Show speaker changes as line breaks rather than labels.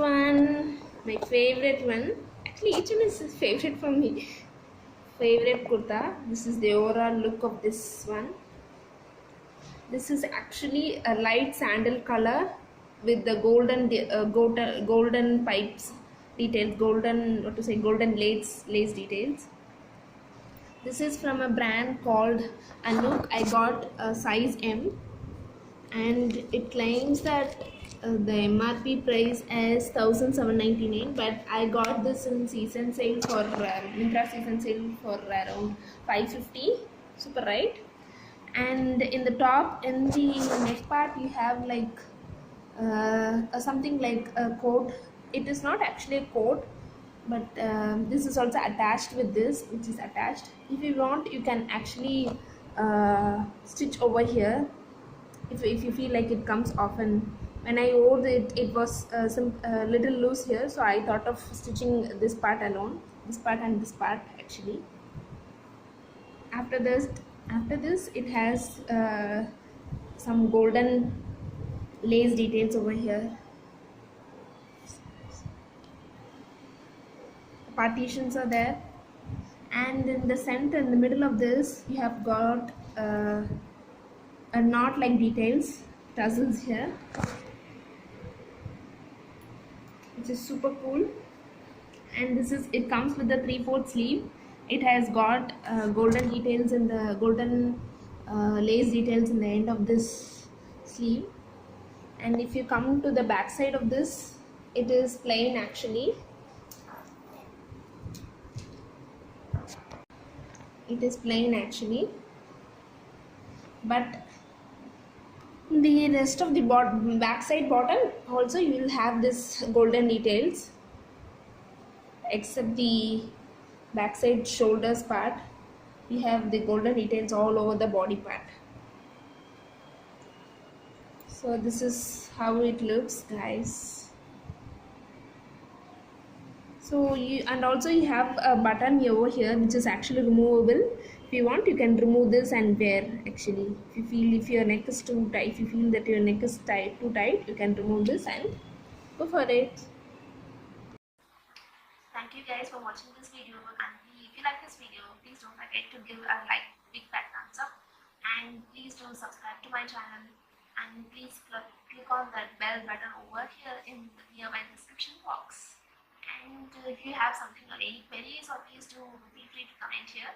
one, my favorite one. Actually, each one is favorite for me. Favorite kurta. This is the overall look of this one. This is actually a light sandal color with the golden pipes details, golden lace details. This is from a brand called Anuk. I got a size M, and it claims that the MRP price is 1799, but I got this in season sale for Myntra season sale for around 550. Super, right? And in the top, in the neck part, you have like something like a coat. It is not actually a coat, but this is also attached with this, which is attached. If you want, you can actually stitch over here if you feel like it comes often. When I wore it, it was some little loose here, so I thought of stitching this part alone, this part and this part actually. After this it has some golden lace details over here. Partitions are there, and in the center, in the middle of this, you have got a knot like details, tassels here, which is super cool. And it comes with the 3/4 sleeve. It has got golden details in the golden lace details in the end of this sleeve. And if you come to the back side of this, it is plain actually. It is plain actually, but the rest of the backside bottom also you will have this golden details, except the backside shoulders part. We have the golden details all over the body part. So this is how it looks, guys. So you have a button over here which is actually removable. If you want, you can remove this and wear actually. If your neck is too tight, if you feel that your neck is too tight, you can remove this and go for it.
Thank you guys for watching this video, and if you like this video, please don't forget to give a big fat thumbs up, and please do subscribe to my channel, and please click on that bell button over here in the nearby description box. And if you have something or any queries, or please do feel free to comment here.